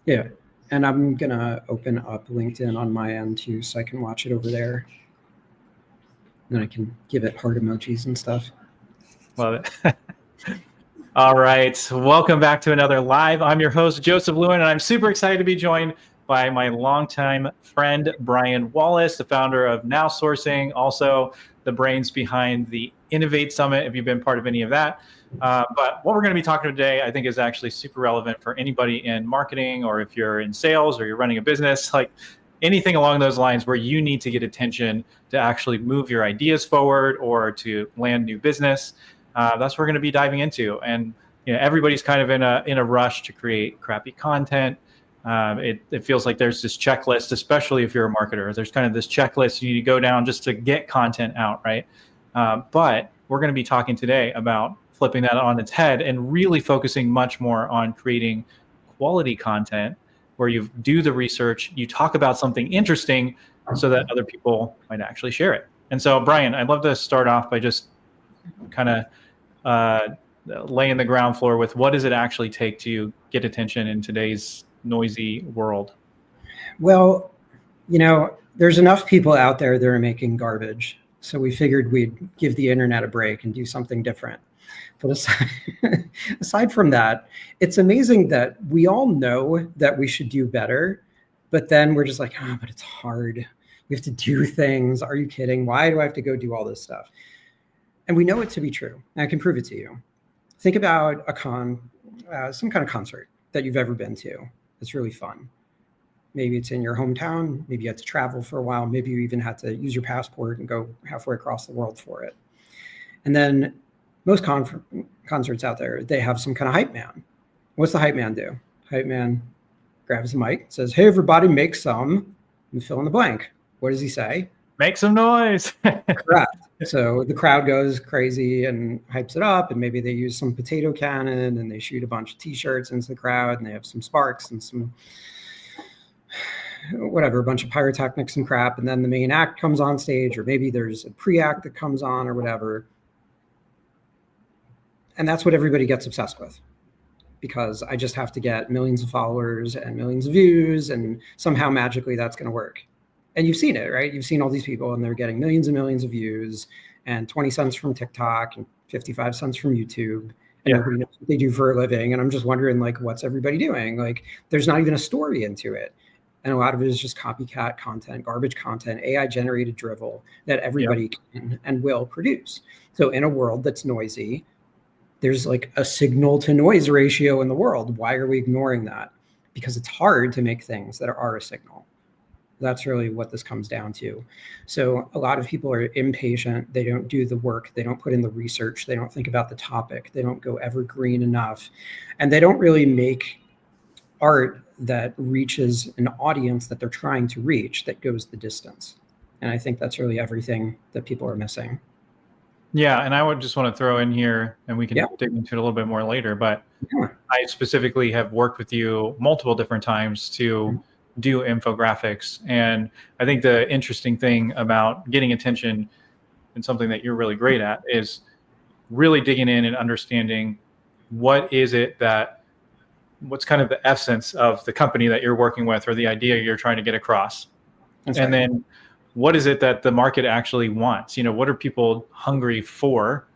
Yeah. And I'm going to open up LinkedIn on my end too, so I can watch it over there. Then I can give it heart emojis and stuff. Love it. All right. Welcome back to another live. I'm your host, Joseph Lewin, and I'm super excited to be joined by my longtime friend, Brian Wallace, the founder of Now Sourcing, also the brains behind the Innovate Summit, if you've been part of any of that. But what we're going to be talking today, I think, is actually super relevant for anybody in marketing, or if you're in sales or you're running a business, like anything along those lines where you need to get attention to actually move your ideas forward or to land new business. That's what we're going to be diving into. And everybody's kind of in a rush to create crappy content. It feels like there's this checklist, especially if you're a marketer. There's kind of this checklist you need to go down just to get content out, right? But we're going to be talking today about flipping that on its head and really focusing much more on creating quality content where you do the research, you talk about something interesting so that other people might actually share it. And so, Brian, I'd love to start off by just kind of laying the ground floor with what does it actually take to get attention in today's noisy world? Well, there's enough people out there that are making garbage. So we figured we'd give the internet a break and do something different. But aside from that, it's amazing that we all know that we should do better, but then we're just like, but it's hard. We have to do things. Are you kidding? Why do I have to go do all this stuff? And we know it to be true. And I can prove it to you. Think about some kind of concert that you've ever been to. It's really fun. Maybe it's in your hometown. Maybe you had to travel for a while. Maybe you even had to use your passport and go halfway across the world for it. And then most concerts out there, they have some kind of hype man. What's the hype man do? Hype man grabs the mic, says, "Hey, everybody, make some," and fill in the blank. What does he say? Make some noise. Correct. So the crowd goes crazy and hypes it up, and maybe they use some potato cannon and they shoot a bunch of t-shirts into the crowd, and they have some sparks and some whatever, a bunch of pyrotechnics and crap, and then the main act comes on stage, or maybe there's a pre-act that comes on or whatever. And that's what everybody gets obsessed with, because I just have to get millions of followers and millions of views, and somehow magically that's going to work. And you've seen it, right? You've seen all these people and they're getting millions and millions of views and 20 cents from TikTok and 55 cents from YouTube. And nobody knows what they do for a living. And I'm just wondering, like, what's everybody doing? Like, there's not even a story into it. And a lot of it is just copycat content, garbage content, AI generated drivel that everybody can and will produce. So in a world that's noisy, there's like a signal to noise ratio in the world. Why are we ignoring that? Because it's hard to make things that are a signal. That's really what this comes down to. So a lot of people are impatient. They don't do the work. They don't put in the research. They don't think about the topic. They don't go evergreen enough. And they don't really make art that reaches an audience that they're trying to reach, that goes the distance. And I think that's really everything that people are missing. Yeah, and I would just want to throw in here, and we can dig into it a little bit more later, but I specifically have worked with you multiple different times to do infographics. And I think the interesting thing about getting attention and something that you're really great at is really digging in and understanding what's kind of the essence of the company that you're working with or the idea you're trying to get across. That's and right. Then what is it that the market actually wants? What are people hungry for?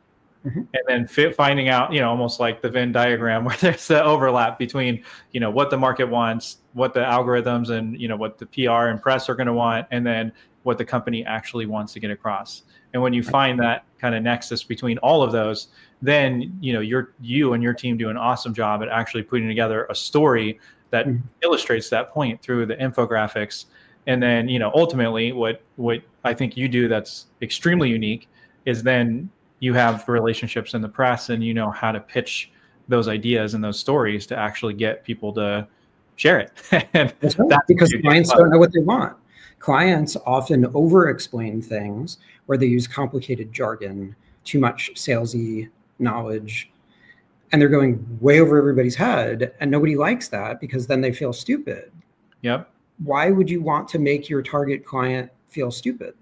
Mm-hmm. And then finding out, almost like the Venn diagram where there's the overlap between, what the market wants, what the algorithms and, what the PR and press are going to want, and then what the company actually wants to get across. And when you find that kind of nexus between all of those, then, you and your team do an awesome job at actually putting together a story that illustrates that point through the infographics. And then, ultimately what I think you do that's extremely unique is then you have relationships in the press and you know how to pitch those ideas and those stories to actually get people to share it. And that's right, because clients don't know what they want. Clients often over-explain things where they use complicated jargon, too much salesy knowledge, and they're going way over everybody's head, and nobody likes that because then they feel stupid. Yep. Why would you want to make your target client feel stupid?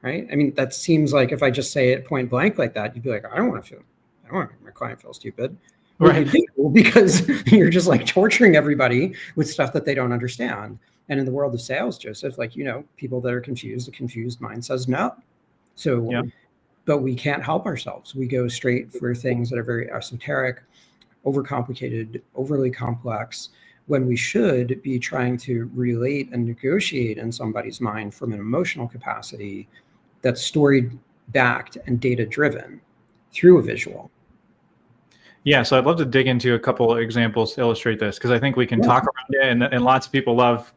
Right? I mean, that seems like if I just say it point blank like that, you'd be like, I don't want to make my client feel stupid. Right. You do, because you're just like torturing everybody with stuff that they don't understand. And in the world of sales, Joseph, like, people that are confused, a confused mind says no. So, but we can't help ourselves. We go straight for things that are very esoteric, overcomplicated, overly complex, when we should be trying to relate and negotiate in somebody's mind from an emotional capacity that's story backed and data driven through a visual. Yeah, so I'd love to dig into a couple of examples to illustrate this, because I think we can talk around it, and lots of people love,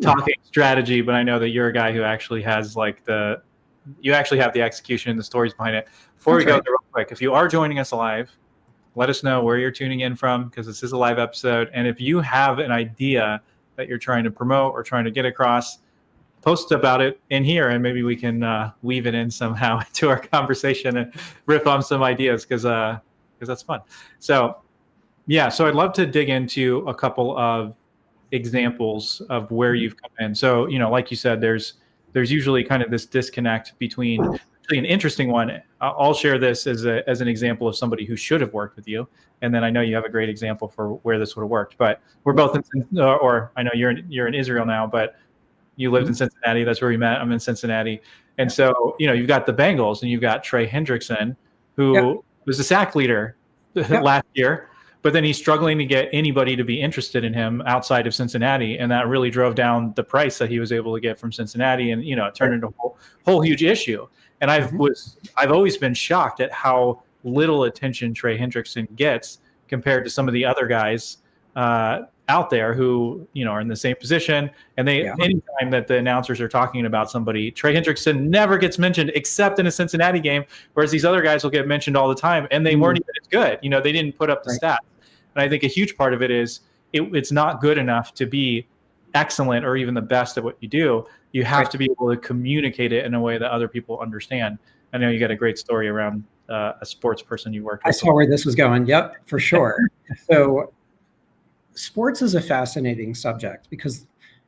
talking strategy, but I know that you're a guy who actually has you actually have the execution and the stories behind it. Before we go there real quick, if you are joining us live, let us know where you're tuning in from, because this is a live episode. And if you have an idea that you're trying to promote or trying to get across, post about it in here, and maybe we can weave it in somehow into our conversation and riff on some ideas, because that's fun. So so I'd love to dig into a couple of examples of where you've come in. So, like you said, there's usually kind of this disconnect between, actually an interesting one. I'll share this as an example of somebody who should have worked with you. And then I know you have a great example for where this would have worked, but we're both or I know you're in Israel now, but you lived in Cincinnati. That's where we met. I'm in Cincinnati. And so, you've got the Bengals and you've got Trey Hendrickson, who was the sack leader last year, but then he's struggling to get anybody to be interested in him outside of Cincinnati. And that really drove down the price that he was able to get from Cincinnati. And, it turned into a whole huge issue. And I've always been shocked at how little attention Trey Hendrickson gets compared to some of the other guys out there who, are in the same position. And anytime that the announcers are talking about somebody, Trey Hendrickson never gets mentioned except in a Cincinnati game, whereas these other guys will get mentioned all the time, and they weren't even as good. They didn't put up the stats. And I think a huge part of it is it's not good enough to be excellent or even the best at what you do. You have to be able to communicate it in a way that other people understand. I know you got a great story around a sports person you worked with. I saw where this was going. Yep, for sure. So sports is a fascinating subject because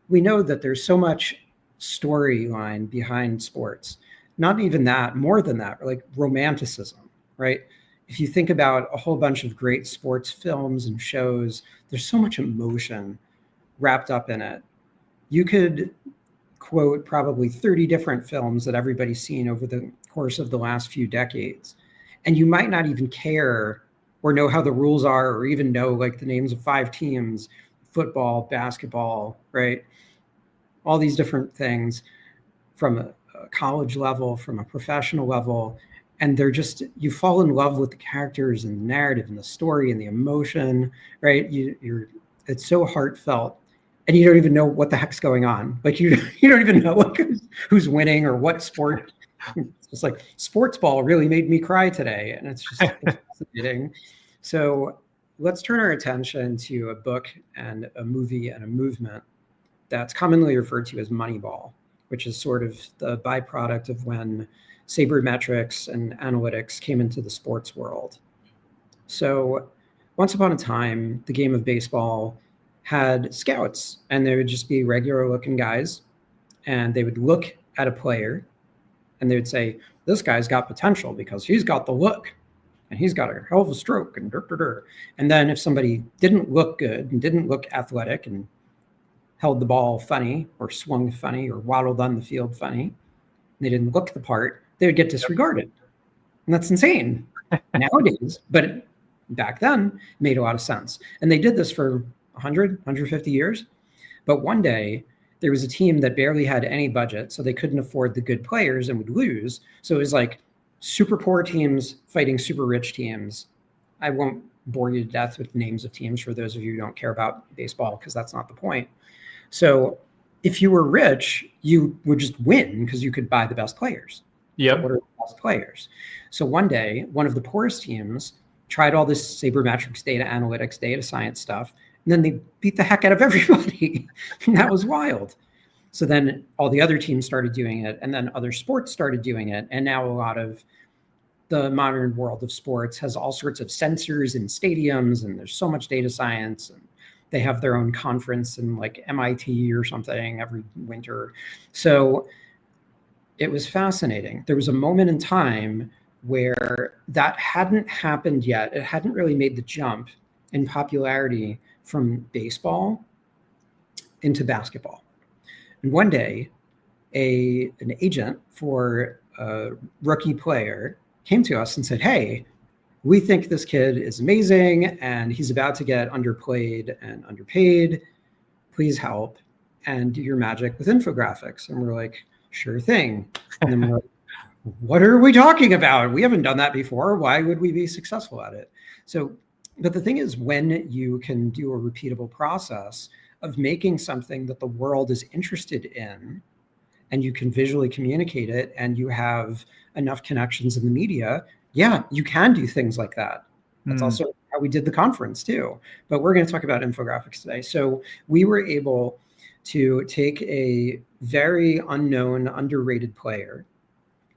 we know that there's so much storyline behind sports. Not even that, more than that, like romanticism, right? If you think about a whole bunch of great sports films and shows, there's so much emotion wrapped up in it. You could quote probably 30 different films that everybody's seen over the course of the last few decades, and you might not even care or know how the rules are, or even know like the names of 5 teams, football, basketball, right? All these different things from a college level, from a professional level. And they're just, you fall in love with the characters and the narrative and the story and the emotion, right? It's so heartfelt, and you don't even know what the heck's going on. Like you don't even know like who's winning or what sport. It's just like sports ball really made me cry today. And it's just it's fascinating. So let's turn our attention to a book and a movie and a movement that's commonly referred to as Moneyball, which is sort of the byproduct of when sabermetrics and analytics came into the sports world. So once upon a time, the game of baseball had scouts, and they would just be regular looking guys, and they would look at a player and they would say, this guy's got potential because he's got the look and he's got a hell of a stroke and And then if somebody didn't look good and didn't look athletic and held the ball funny or swung funny or waddled on the field funny, they didn't look the part, they would get disregarded. And that's insane nowadays, but back then it made a lot of sense. And they did this for 100, 150 years. But one day there was a team that barely had any budget, so they couldn't afford the good players and would lose. So it was like super poor teams fighting super rich teams. I won't bore you to death with names of teams for those of you who don't care about baseball, because that's not the point. So if you were rich, you would just win because you could buy the best players. Yep. What are the best players? So one day, one of the poorest teams tried all this sabermetrics, data analytics, data science stuff, and then they beat the heck out of everybody. And that was wild. So then all the other teams started doing it, and then other sports started doing it. And now a lot of the modern world of sports has all sorts of sensors in stadiums, and there's so much data science, and they have their own conference in like MIT or something every winter. So it was fascinating. There was a moment in time where that hadn't happened yet. It hadn't really made the jump in popularity from baseball into basketball. And one day, an agent for a rookie player came to us and said, "Hey, we think this kid is amazing and he's about to get underplayed and underpaid. Please help and do your magic with infographics." And we're like, "Sure thing." And then we're like, "What are we talking about? We haven't done that before. Why would we be successful at it?" So, but the thing is, when you can do a repeatable process of making something that the world is interested in, and you can visually communicate it, and you have enough connections in the media, yeah, you can do things like that. That's also how we did the conference too. But we're going to talk about infographics today. So we were able to take a very unknown, underrated player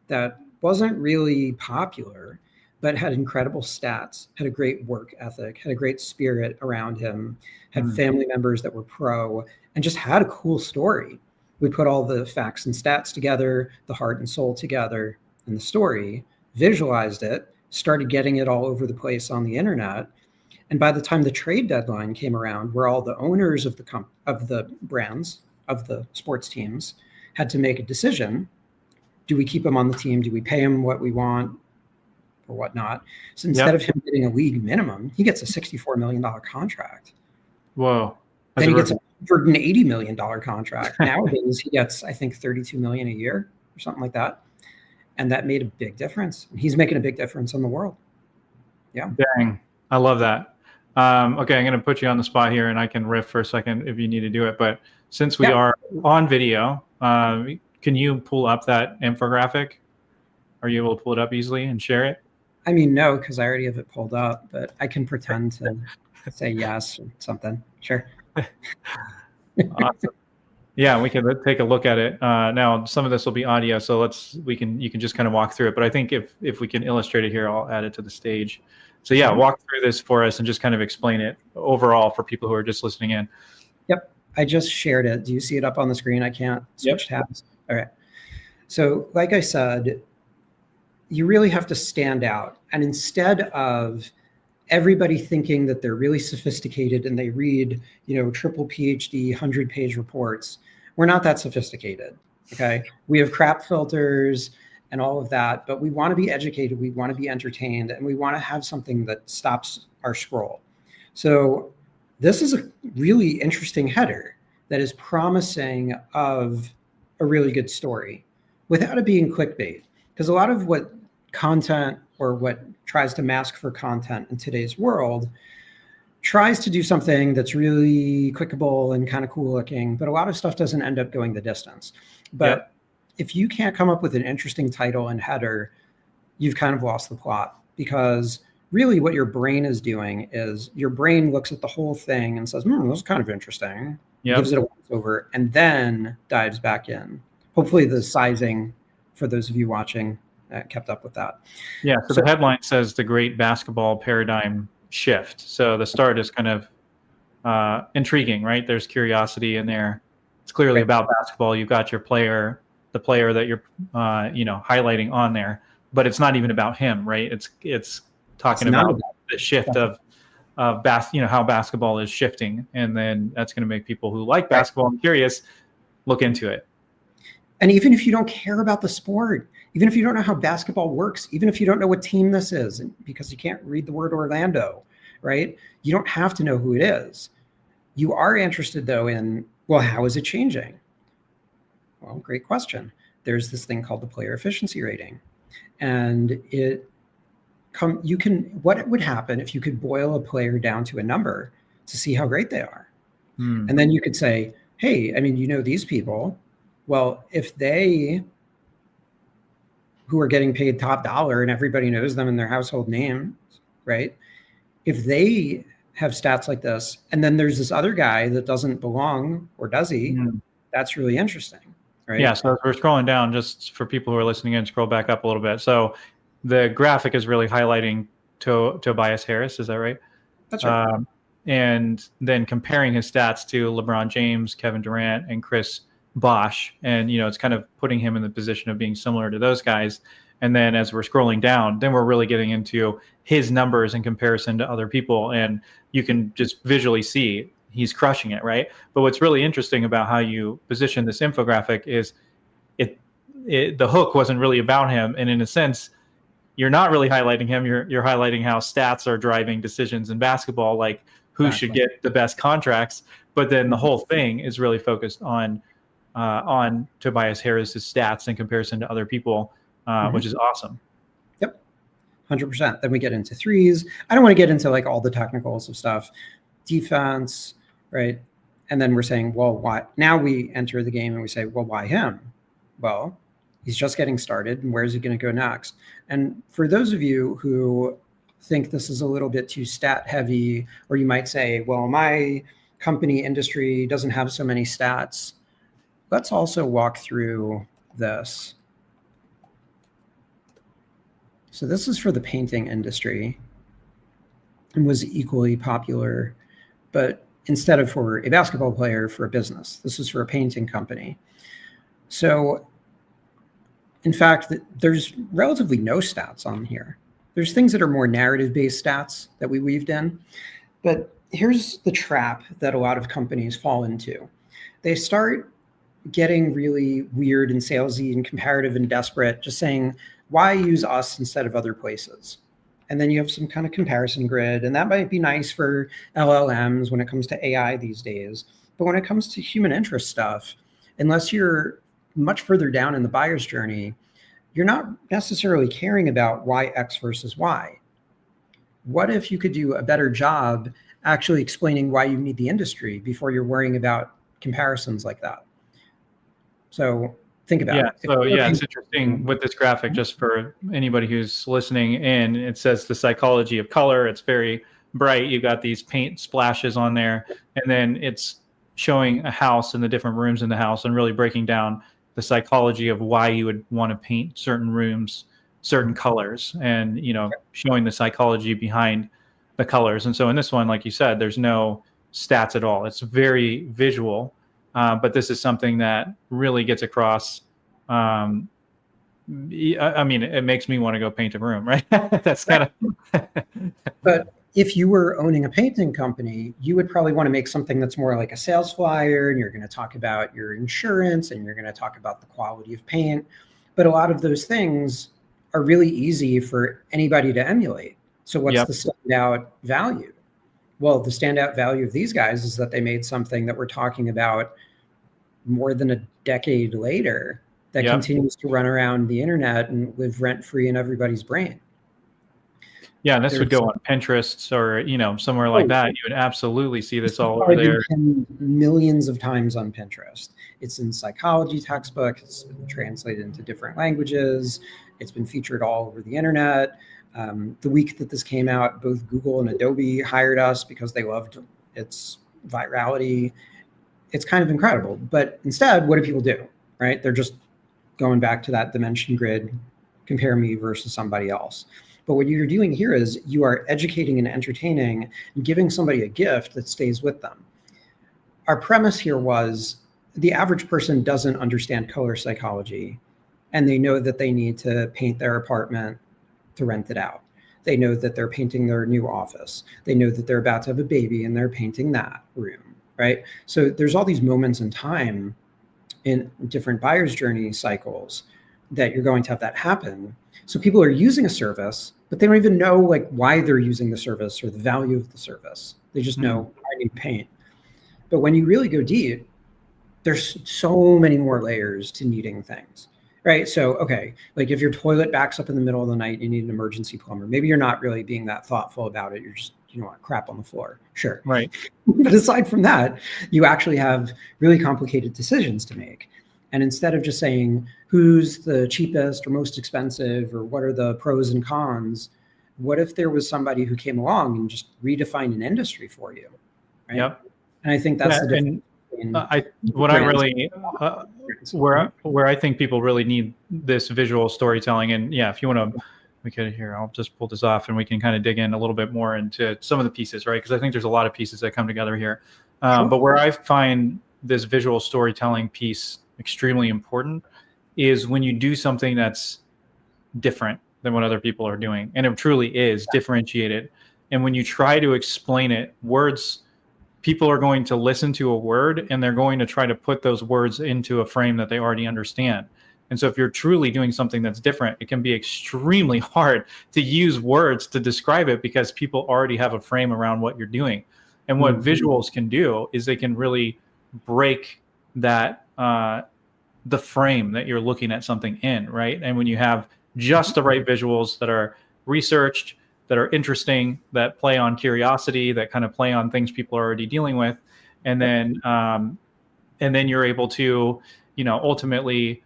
that wasn't really popular, but had incredible stats, had a great work ethic, had a great spirit around him, had family members that were pro, and just had a cool story. We put all the facts and stats together, the heart and soul together in the story, visualized it, started getting it all over the place on the internet. And by the time the trade deadline came around, where all the owners of the brands, of the sports teams, had to make a decision: do we keep him on the team? Do we pay him what we want or whatnot? So instead of him getting a league minimum, he gets a $64 million contract. Whoa. Then he gets a $180 million contract. Nowadays, he gets, I think, $32 million a year or something like that. And that made a big difference. He's making a big difference in the world. Yeah. Dang. I love that. Okay, I'm going to put you on the spot here, and I can riff for a second if you need to do it. But since we are on video, can you pull up that infographic? Are you able to pull it up easily and share it? I mean, no, because I already have it pulled up, but I can pretend to say yes or something. Sure. Awesome. Yeah, we can take a look at it. Now, some of this will be audio, so you can just kind of walk through it. But I think if we can illustrate it here, I'll add it to the stage. So yeah, walk through this for us and just kind of explain it overall for people who are just listening in. Yep, I just shared it. Do you see it up on the screen? I can't switch tabs. All right. So like I said, you really have to stand out. And instead of everybody thinking that they're really sophisticated and they read, triple PhD, 100-page reports, we're not that sophisticated, okay? We have crap filters and all of that, but we want to be educated, we want to be entertained, and we want to have something that stops our scroll. So this is a really interesting header that is promising of a really good story without it being clickbait. Because a lot of what content, or what tries to mask for content in today's world, tries to do something that's really clickable and kind of cool looking, but a lot of stuff doesn't end up going the distance. But if you can't come up with an interesting title and header, you've kind of lost the plot, because really what your brain is doing is your brain looks at the whole thing and says, this is kind of interesting, gives it a once over, and then dives back in. Hopefully the sizing, for those of you watching, kept up with that. Yeah, so the headline says the great basketball paradigm shift. So the start is kind of intriguing, right? There's curiosity in there. It's clearly about basketball. You've got your player, the player that you're highlighting on there, but it's not even about him, right? It's talking about the shift of how basketball is shifting, and then that's going to make people who like basketball and curious look into it. And even if you don't care about the sport, even if you don't know how basketball works, even if you don't know what team this is, because you can't read the word Orlando, right? You don't have to know who it is. You are interested, though, in, well, how is it changing? Well, great question. There's this thing called the player efficiency rating. And what would happen if you could boil a player down to a number to see how great they are? And then you could say, hey, these people, well, if they, who are getting paid top dollar and everybody knows them and their household names, right? If they have stats like this, and then there's this other guy that doesn't belong, or does he? That's really interesting, right? Yeah, so as we're scrolling down, just for people who are listening in, scroll back up a little bit. So the graphic is really highlighting Tobias Harris, is that right? That's right. And then comparing his stats to LeBron James, Kevin Durant, and Chris Bosh. And, it's kind of putting him in the position of being similar to those guys. And then as we're scrolling down, then we're really getting into his numbers in comparison to other people. And you can just visually see he's crushing it, right? But what's really interesting about how you position this infographic is the hook wasn't really about him. And in a sense, you're not really highlighting him. You're highlighting how stats are driving decisions in basketball, like who should get the best contracts. But then the whole thing is really focused on Tobias Harris's stats in comparison to other people, which is awesome. Yep, 100%. Then we get into threes. I don't want to get into like all the technicals of stuff, defense, right? And then we're saying, well, why? Now we enter the game and we say, well, why him? Well, he's just getting started, and where's he going to go next? And for those of you who think this is a little bit too stat heavy, or you might say, well, my company industry doesn't have so many stats. Let's also walk through this. So this is for the painting industry and was equally popular, but instead of for a basketball player, for a business. This is for a painting company. So in fact, there's relatively no stats on here. There's things that are more narrative-based stats that we weaved in, but here's the trap that a lot of companies fall into. They start getting really weird and salesy and comparative and desperate, just saying, why use us instead of other places? And then you have some kind of comparison grid, and that might be nice for LLMs when it comes to AI these days. But when it comes to human interest stuff, unless you're much further down in the buyer's journey, you're not necessarily caring about why X versus Y. What if you could do a better job actually explaining why you need the industry before you're worrying about comparisons like that? So think about it. So yeah, it's interesting with this graphic, just for anybody who's listening in, it says the psychology of color. It's very bright. You've got these paint splashes on there, and then it's showing a house and the different rooms in the house and really breaking down the psychology of why you would want to paint certain rooms, certain colors, and, you know, showing the psychology behind the colors. And so in this one, like you said, there's no stats at all. It's very visual. But this is something that really gets across. I mean, it makes me want to go paint a room, right? That's kind of. But if you were owning a painting company, you would probably want to make something that's more like a sales flyer, and you're going to talk about your insurance, and you're going to talk about the quality of paint. But a lot of those things are really easy for anybody to emulate. So what's the standout value? Well, the standout value of these guys is that they made something that we're talking about more than a decade later that continues to run around the internet and live rent-free in everybody's brain. Yeah, and this would go on Pinterest or, you know, somewhere like that. You would absolutely see this all over there. Millions of times on Pinterest. It's in psychology textbooks. It's been translated into different languages. It's been featured all over the internet. The week that this came out, both Google and Adobe hired us because they loved its virality. It's kind of incredible. But instead, what do people do, right? They're just going back to that dimension grid, compare me versus somebody else. But what you're doing here is you are educating and entertaining and giving somebody a gift that stays with them. Our premise here was the average person doesn't understand color psychology, and they know that they need to paint their apartment to rent it out. They know that they're painting their new office. They know that they're about to have a baby and they're painting that room, right? So there's all these moments in time in different buyer's journey cycles that you're going to have that happen. So people are using a service, but they don't even know like why they're using the service or the value of the service. They just know I need paint. But when you really go deep, there's so many more layers to needing things. Right. So, okay, like if your toilet backs up in the middle of the night, you need an emergency plumber. Maybe you're not really being that thoughtful about it. You're just, you know, crap on the floor. Sure. Right. But aside from that, you actually have really complicated decisions to make. And instead of just saying who's the cheapest or most expensive or what are the pros and cons, what if there was somebody who came along and just redefined an industry for you? Right. Yep. And I think that's the difference. Where I think people really need this visual storytelling, and yeah, if you want to, we could here, I'll just pull this off and we can kind of dig in a little bit more into some of the pieces, right? Because I think there's a lot of pieces that come together here. But where I find this visual storytelling piece extremely important is when you do something that's different than what other people are doing. And it truly is differentiated. And when you try to explain it, words, people are going to listen to a word and they're going to try to put those words into a frame that they already understand. And so if you're truly doing something that's different, it can be extremely hard to use words to describe it because people already have a frame around what you're doing. And what visuals can do is they can really break that, the frame that you're looking at something in, right? And when you have just the right visuals that are researched, that are interesting, that play on curiosity, that kind of play on things people are already dealing with, and then you're able to, ultimately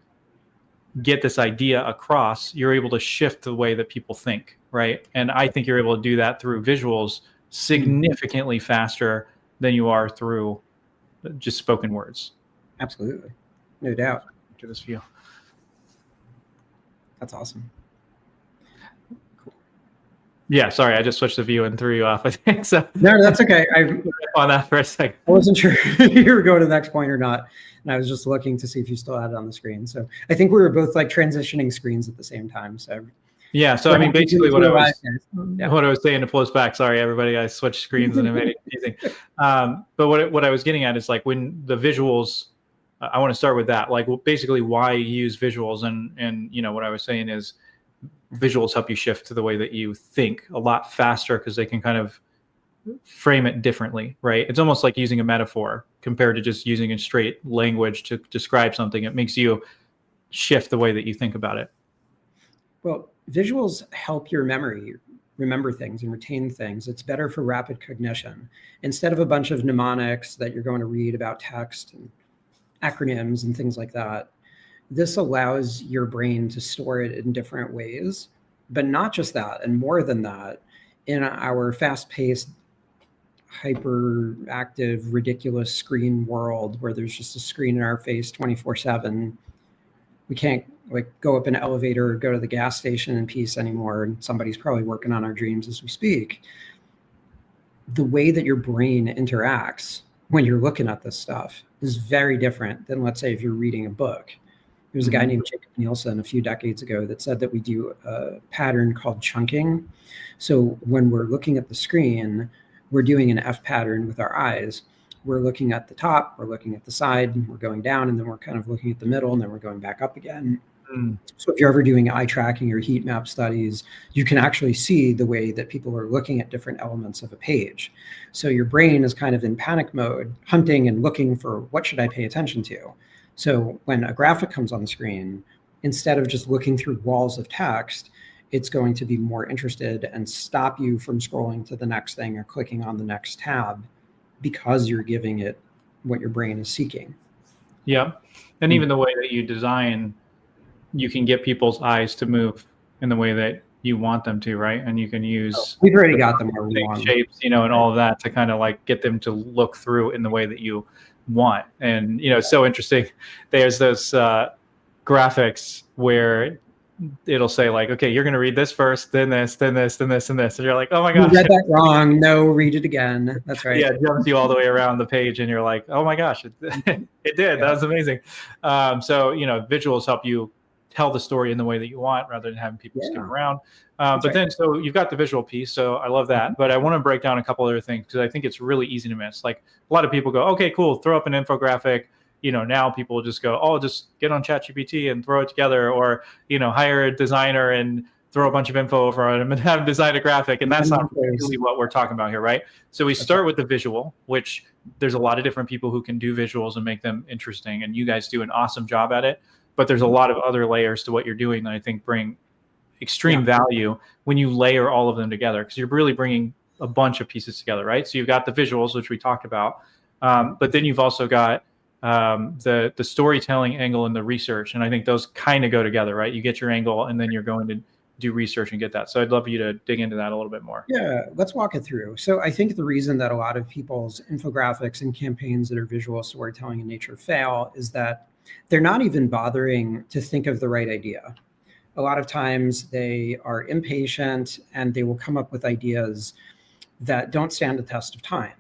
get this idea across, you're able to shift the way that people think, right? And I think you're able to do that through visuals significantly faster than you are through just spoken words. Absolutely. No doubt. To this view. That's awesome. Cool. Yeah, sorry, I just switched the view and threw you off, I think. So no, that's okay. On that for a second. I wasn't sure if you were going to the next point or not. And I was just looking to see if you still had it on the screen. So I think we were both like transitioning screens at the same time. So yeah, so I mean, basically what I was saying to close back, sorry, everybody, I switched screens and it made it confusing. But what I was getting at is like when the visuals, I want to start with that, like basically why use visuals, and what I was saying is visuals help you shift to the way that you think a lot faster because they can kind of frame it differently, right? It's almost like using a metaphor compared to just using a straight language to describe something. It makes you shift the way that you think about it. Well, visuals help your memory remember things and retain things. It's better for rapid cognition. Instead of a bunch of mnemonics that you're going to read about text and acronyms and things like that, this allows your brain to store it in different ways. But not just that, and more than that, in our fast-paced, hyperactive, ridiculous screen world where there's just a screen in our face 24/7, we can't like go up an elevator or go to the gas station in peace anymore. And somebody's probably working on our dreams as we speak. The way that your brain interacts when you're looking at this stuff is very different than, let's say, if you're reading a book. There's a guy named Jacob Nielsen a few decades ago that said that we do a pattern called chunking. So when we're looking at the screen, we're doing an F pattern with our eyes. We're looking at the top, we're looking at the side, and we're going down, and then we're kind of looking at the middle, and then we're going back up again. So if you're ever doing eye tracking or heat map studies, you can actually see the way that people are looking at different elements of a page. So your brain is kind of in panic mode, hunting and looking for what should I pay attention to. So when a graphic comes on the screen, instead of just looking through walls of text, it's going to be more interested and stop you from scrolling to the next thing or clicking on the next tab because you're giving it what your brain is seeking. Yeah. And even the way that you design, you can get people's eyes to move in the way that you want them to, right? And you can use we've already got them where we want shapes, and all of that to kind of like get them to look through in the way that you want. And it's so interesting. There's those graphics where it'll say like, okay, you're going to read this first, then this, then this, then this, and this. And you're like, oh my gosh. You read that wrong. No, read it again. That's right. Yeah, it jumps you all the way around the page and you're like, oh my gosh, it did. Yeah. That was amazing. So, visuals help you tell the story in the way that you want rather than having people skim around. But then, so you've got the visual piece. So I love that. But I want to break down a couple other things because I think it's really easy to miss. Like a lot of people go, okay, cool, throw up an infographic. Now people will just go, oh, just get on ChatGPT and throw it together, or, hire a designer and throw a bunch of info over on them and have them design a graphic. And that's not really what we're talking about here, right? So we start with the visual, which there's a lot of different people who can do visuals and make them interesting. And you guys do an awesome job at it. But there's a lot of other layers to what you're doing that I think bring extreme value when you layer all of them together, because you're really bringing a bunch of pieces together, right? So you've got the visuals, which we talked about, but then you've also got the storytelling angle and the research. And I think those kind of go together, right? You get your angle and then you're going to do research and get that. So I'd love you to dig into that a little bit more. Yeah, let's walk it through. So I think the reason that a lot of people's infographics and campaigns that are visual storytelling in nature fail is that they're not even bothering to think of the right idea. A lot of times they are impatient and they will come up with ideas that don't stand the test of time.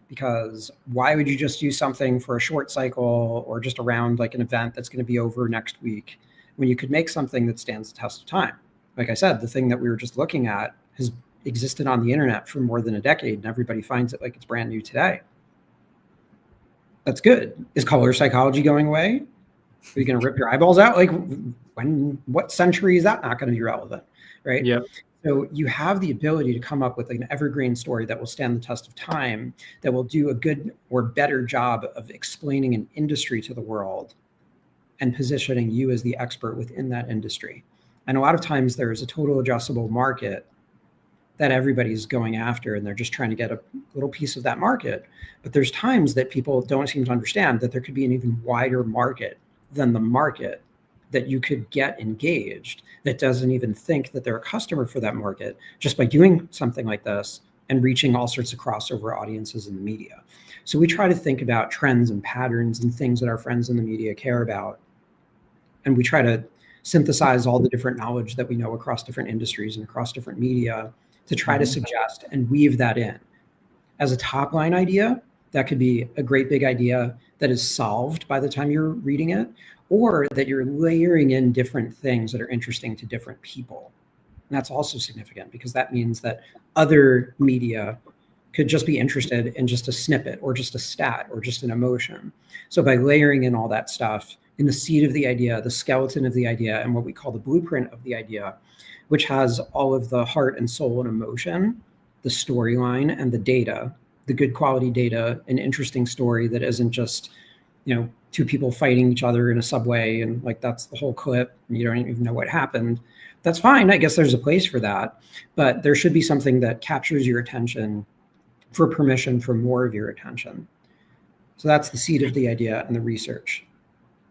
Because why would you just do something for a short cycle or just around like an event that's going to be over next week? when you could make something that stands the test of time. Like I said, the thing that we were just looking at has existed on the internet for more than a decade, and everybody finds it like it's brand new today. That's good. Is color psychology going away? Are you going to rip your eyeballs out? Like, what century is that not going to be relevant, right? Yeah. So you have the ability to come up with an evergreen story that will stand the test of time, that will do a good or better job of explaining an industry to the world and positioning you as the expert within that industry. And a lot of times there's a total addressable market that everybody's going after, and they're just trying to get a little piece of that market. But there's times that people don't seem to understand that there could be an even wider market than the market that you could get engaged, that doesn't even think that they're a customer for that market, just by doing something like this and reaching all sorts of crossover audiences in the media. So we try to think about trends and patterns and things that our friends in the media care about. And we try to synthesize all the different knowledge that we know across different industries and across different media to try to suggest and weave that in. As a top line idea, that could be a great big idea that is solved by the time you're reading it, or that you're layering in different things that are interesting to different people. And that's also significant, because that means that other media could just be interested in just a snippet or just a stat or just an emotion. So by layering in all that stuff in the seed of the idea, the skeleton of the idea, and what we call the blueprint of the idea, which has all of the heart and soul and emotion, the storyline and the data, the good quality data, an interesting story that isn't just, two people fighting each other in a subway and like that's the whole clip and you don't even know what happened. That's fine. I guess there's a place for that, but there should be something that captures your attention for permission for more of your attention. So that's the seed of the idea and the research.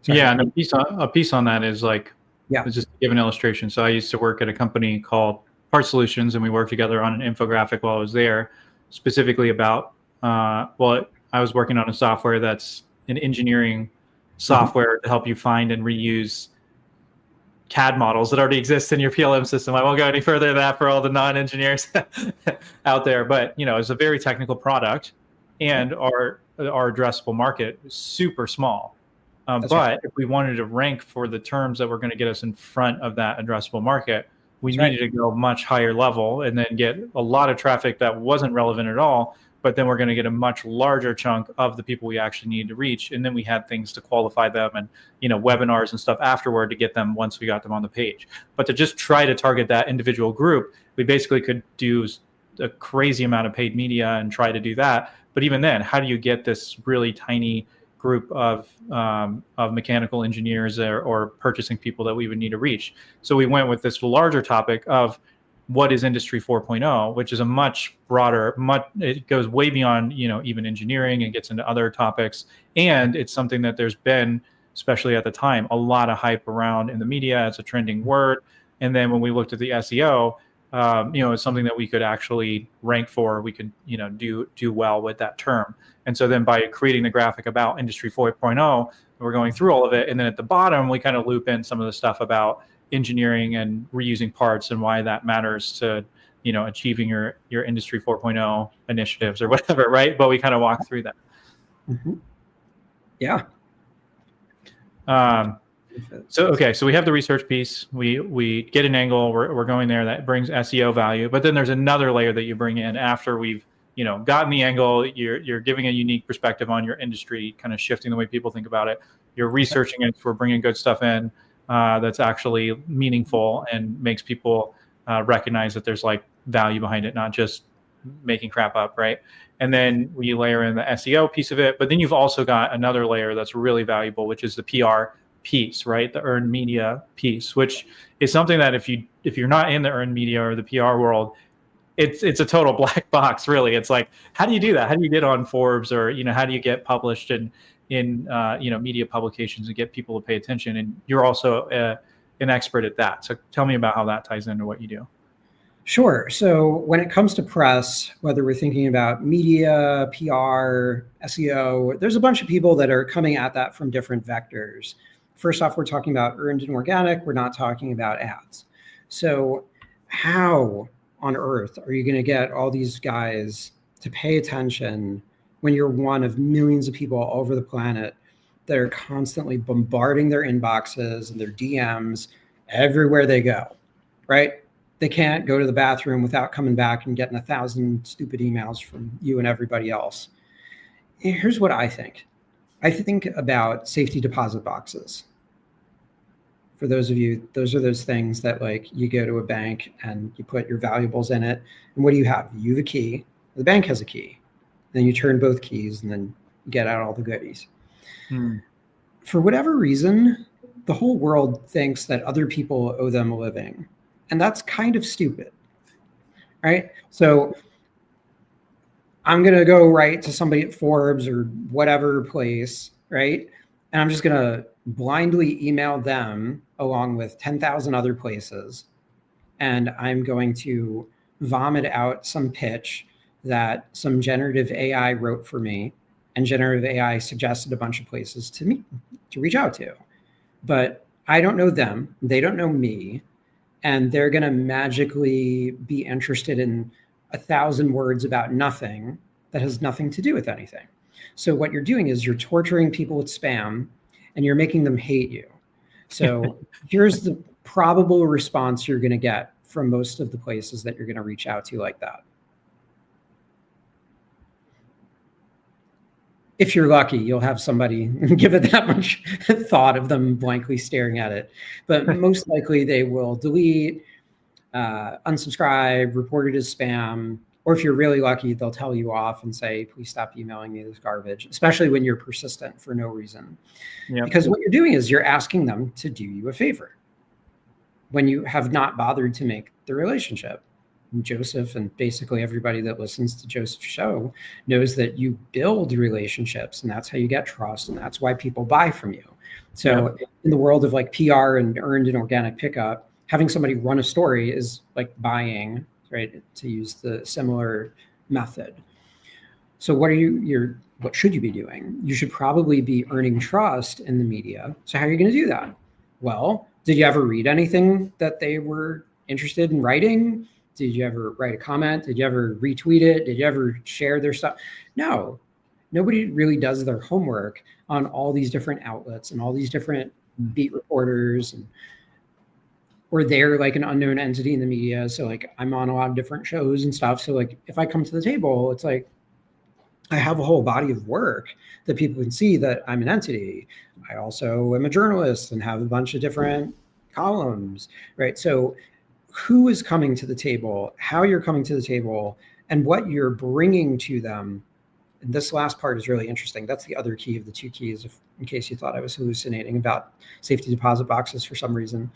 Sorry. Yeah, and a piece on that is like, let's just give an illustration. So I used to work at a company called Part Solutions, and we worked together on an infographic while I was there, specifically about, I was working on a software that's an engineering software to help you find and reuse CAD models that already exist in your PLM system. I won't go any further than that for all the non-engineers out there, but it's a very technical product, and our addressable market is super small. But if we wanted to rank for the terms that were going to get us in front of that addressable market, we needed to go much higher level and then get a lot of traffic that wasn't relevant at all. But then we're going to get a much larger chunk of the people we actually need to reach. And then we had things to qualify them and, webinars and stuff afterward to get them once we got them on the page. But to just try to target that individual group, we basically could do a crazy amount of paid media and try to do that. But even then, how do you get this really tiny group of mechanical engineers or purchasing people that we would need to reach? So we went with this larger topic of what is Industry 4.0, which is a much broader, it goes way beyond, even engineering, and gets into other topics. And it's something that there's been, especially at the time, a lot of hype around in the media as a trending word. And then when we looked at the SEO, it's something that we could actually rank for. We could, do well with that term. And so then by creating the graphic about Industry 4.0, we're going through all of it. And then at the bottom, we kind of loop in some of the stuff about engineering and reusing parts and why that matters to, achieving your Industry 4.0 initiatives or whatever, right? But we kind of walk through that. Mm-hmm. Yeah. So we have the research piece. We get an angle. We're going there. That brings SEO value. But then there's another layer that you bring in after we've gotten the angle. You're giving a unique perspective on your industry, kind of shifting the way people think about it. You're researching it. We're bringing good stuff in that's actually meaningful and makes people recognize that there's like value behind it, not just making crap up, right? And then we layer in the SEO piece of it. But then you've also got another layer that's really valuable, which is the PR piece, right? The earned media piece, which is something that if you're not in the earned media or the PR world, it's a total black box, really. It's like, how do you do that? How do you get on Forbes, or how do you get published in media publications and get people to pay attention? And you're also an expert at that. So tell me about how that ties into what you do. Sure. So when it comes to press, whether we're thinking about media, PR, SEO, there's a bunch of people that are coming at that from different vectors. First off, we're talking about earned and organic. We're not talking about ads. So how on earth are you going to get all these guys to pay attention when you're one of millions of people all over the planet that are constantly bombarding their inboxes and their DMs everywhere they go, right? They can't go to the bathroom without coming back and getting 1,000 stupid emails from you and everybody else. Here's what I think. I think about safety deposit boxes. For those of you, those are those things that like you go to a bank and you put your valuables in it. And what do you have? You have a key. The bank has a key. Then you turn both keys and then you get out all the goodies. For whatever reason, the whole world thinks that other people owe them a living. And that's kind of stupid, right? So I'm going to go write to somebody at Forbes or whatever place, right? And I'm just going to blindly email them along with 10,000 other places. And I'm going to vomit out some pitch that some generative AI wrote for me. And generative AI suggested a bunch of places to reach out to. But I don't know them. They don't know me. And they're going to magically be interested in 1,000 words about nothing that has nothing to do with anything. So what you're doing is you're torturing people with spam and you're making them hate you. So here's the probable response you're going to get from most of the places that you're going to reach out to like that. If you're lucky, you'll have somebody give it that much thought of them blankly staring at it. But most likely they will delete, unsubscribe, report it as spam, or if you're really lucky, they'll tell you off and say, please stop emailing me this garbage, especially when you're persistent for no reason. Yep. Because what you're doing is you're asking them to do you a favor when you have not bothered to make the relationship. Joseph and basically everybody that listens to Joseph's show knows that you build relationships and that's how you get trust. And that's why people buy from you. So in the world of like PR and earned and organic pickup, having somebody run a story is like buying, right? To use the similar method. So what should you be doing? You should probably be earning trust in the media. So how are you going to do that? Well, did you ever read anything that they were interested in writing? Did you ever write a comment? Did you ever retweet it? Did you ever share their stuff? No, nobody really does their homework on all these different outlets and all these different beat reporters, or they're like an unknown entity in the media. So like I'm on a lot of different shows and stuff. So like if I come to the table, it's like I have a whole body of work that people can see that I'm an entity. I also am a journalist and have a bunch of different columns, right? So who is coming to the table, how you're coming to the table, and what you're bringing to them. And this last part is really interesting. That's the other key of the two keys, in case you thought I was hallucinating about safety deposit boxes for some reason.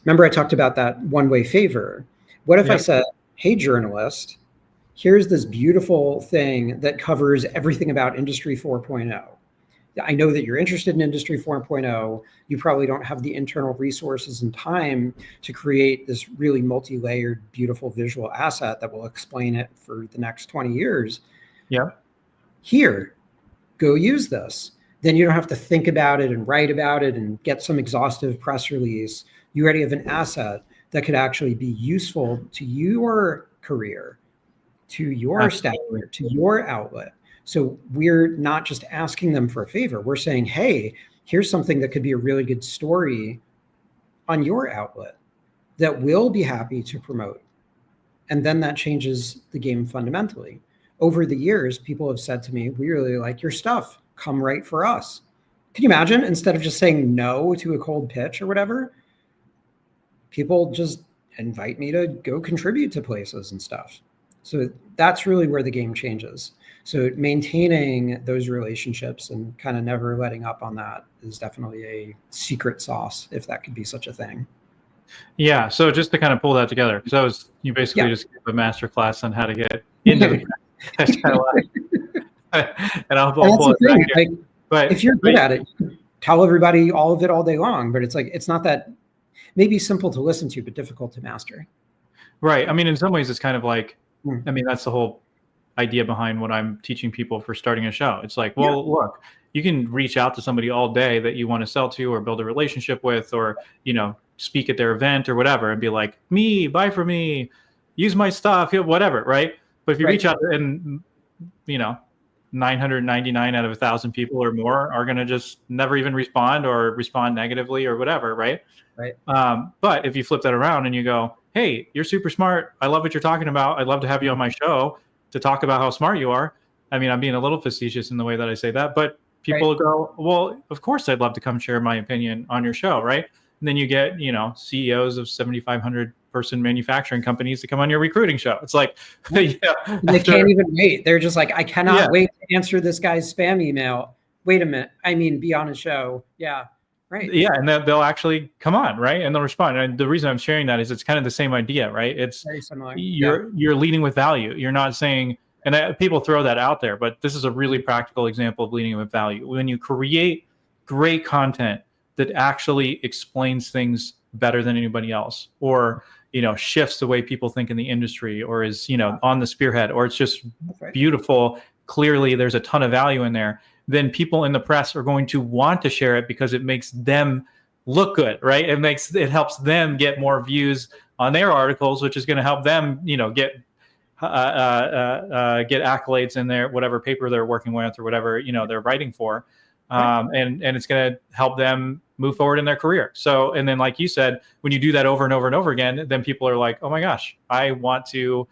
Remember I talked about that one-way favor. What if I said, hey, journalist, here's this beautiful thing that covers everything about Industry 4.0. I know that you're interested in Industry 4.0. You probably don't have the internal resources and time to create this really multi-layered, beautiful visual asset that will explain it for the next 20 years. Yeah. Here, go use this. Then you don't have to think about it and write about it and get some exhaustive press release. You already have an asset that could actually be useful to your career, to your staff, to your outlet. So we're not just asking them for a favor. We're saying, hey, here's something that could be a really good story on your outlet that we'll be happy to promote. And then that changes the game fundamentally. Over the years, people have said to me, we really like your stuff. Come write for us. Can you imagine? Instead of just saying no to a cold pitch or whatever, people just invite me to go contribute to places and stuff. So that's really where the game changes. So maintaining those relationships and kind of never letting up on that is definitely a secret sauce, if that could be such a thing. Yeah. So just to kind of pull that together, because you basically just gave a master class on how to get into the that's kind of like, and I'll pull it back here. Like, but if you're good at it, tell everybody all of it all day long. But it's like it's not that maybe simple to listen to, but difficult to master. Right. I mean, in some ways, it's kind of like, I mean, that's the whole idea behind what I'm teaching people for starting a show. It's like, well, look, you can reach out to somebody all day that you want to sell to or build a relationship with, or, you know, speak at their event or whatever, and be like, buy from me, use my stuff, whatever. Right. But if you reach out and, you know, 999 out of 1,000 people or more are going to just never even respond or respond negatively or whatever, right? Right. But if you flip that around and you go, hey, you're super smart. I love what you're talking about. I'd love to have you on my show to talk about how smart you are. I mean, I'm being a little facetious in the way that I say that, but people go, well, of course I'd love to come share my opinion on your show, right? And then you get, CEOs of 7,500 person manufacturing companies to come on your recruiting show. It's like, they can't even wait. They're just like, I cannot wait to answer this guy's spam email. Wait a minute. I mean, be on a show. Yeah. Right. Yeah. And they'll actually come on. Right. And they'll respond. And the reason I'm sharing that is it's kind of the same idea, right? It's very similar. You're leading with value. You're not saying, and people throw that out there, but this is a really practical example of leading with value. When you create great content that actually explains things better than anybody else, or shifts the way people think in the industry, or is on the spearhead, or it's just beautiful, clearly there's a ton of value in there, then people in the press are going to want to share it because it makes them look good, right? It helps them get more views on their articles, which is going to help them get accolades in their whatever paper they're working with or whatever they're writing for. And it's going to help them move forward in their career. So, and then like you said, when you do that over and over and over again, then people are like, oh my gosh, I want to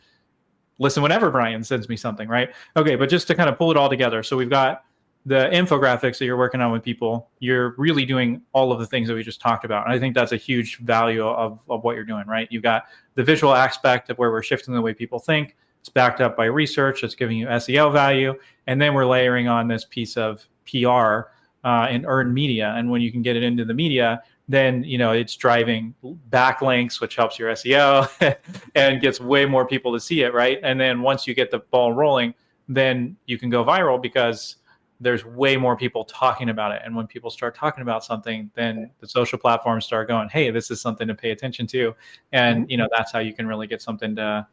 listen whenever Brian sends me something, right? Okay, but just to kind of pull it all together. So we've got the infographics that you're working on with people. You're really doing all of the things that we just talked about. And I think that's a huge value of what you're doing, right? You've got the visual aspect of where we're shifting the way people think. It's backed up by research. It's giving you SEO value. And then we're layering on this piece of PR and earned media. And when you can get it into the media, then it's driving backlinks, which helps your SEO and gets way more people to see it, right? And then once you get the ball rolling, then you can go viral because there's way more people talking about it. And when people start talking about something, then the social platforms start going, hey, this is something to pay attention to. And that's how you can really get something to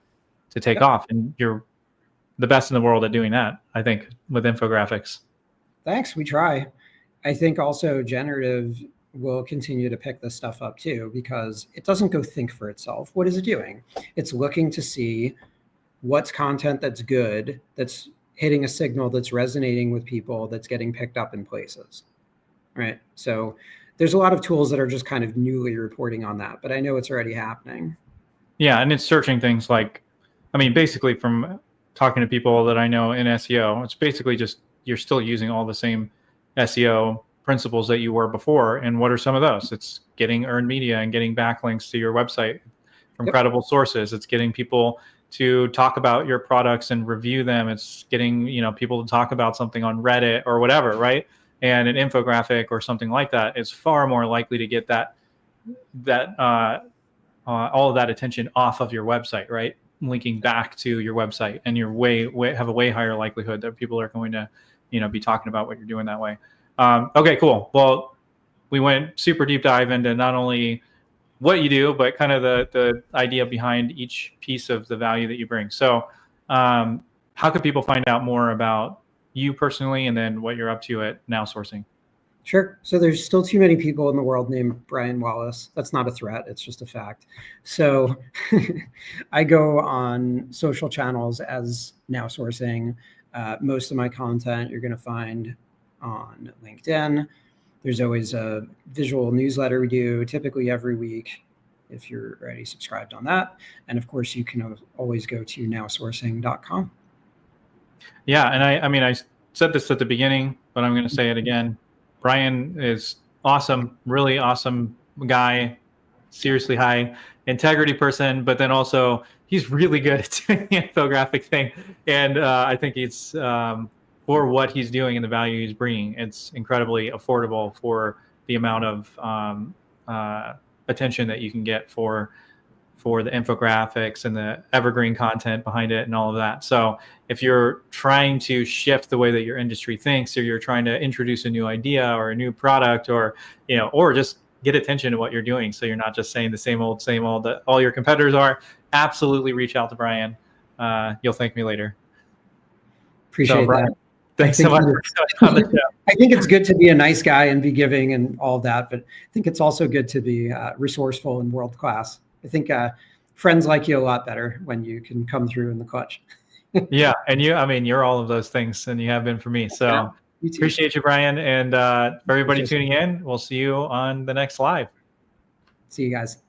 take off. And you're the best in the world at doing that, I think, with infographics. Thanks. We try. I think also generative will continue to pick this stuff up too, because it doesn't go think for itself. What is it doing? It's looking to see what's content that's good, that's hitting a signal, that's resonating with people, that's getting picked up in places, right? So there's a lot of tools that are just kind of newly reporting on that, but I know it's already happening. Yeah, and it's searching things like, basically from talking to people that I know in SEO, it's basically just you're still using all the same SEO principles that you were before. And what are some of those? It's getting earned media and getting backlinks to your website from credible sources. It's getting people to talk about your products and review them. It's getting people to talk about something on Reddit or whatever, right? And an infographic or something like that is far more likely to get that all of that attention off of your website, right? Linking back to your website, and you're have a way higher likelihood that people are going to be talking about what you're doing that way. Okay, cool. Well, we went super deep dive into not only what you do, but kind of the idea behind each piece of the value that you bring. So how could people find out more about you personally and then what you're up to at Now Sourcing? Sure. So there's still too many people in the world named Brian Wallace. That's not a threat. It's just a fact. So I go on social channels as Now Sourcing. Most of my content you're going to find on LinkedIn. There's always a visual newsletter we do typically every week if you're already subscribed on that. And of course, you can always go to nowsourcing.com. Yeah. And I said this at the beginning, but I'm going to say it again. Brian is awesome, really awesome guy, seriously high integrity person, but then also he's really good at doing the infographic thing. And I think it's for what he's doing and the value he's bringing, it's incredibly affordable for the amount of attention that you can get for the infographics and the evergreen content behind it and all of that. So if you're trying to shift the way that your industry thinks, or you're trying to introduce a new idea or a new product, or or just get attention to what you're doing, so you're not just saying the same old that all your competitors are, absolutely reach out to Brian. You'll thank me later. Appreciate Brian, that. thanks so much for coming on the show. I think it's good to be a nice guy and be giving and all of that, but I think it's also good to be resourceful and world class. I think friends like you a lot better when you can come through in the clutch. Yeah. And I mean, you're all of those things, and you have been for me. So Yeah, you too. appreciate you, Brian. And for everybody Appreciate tuning in, we'll see you on the next live. See you guys.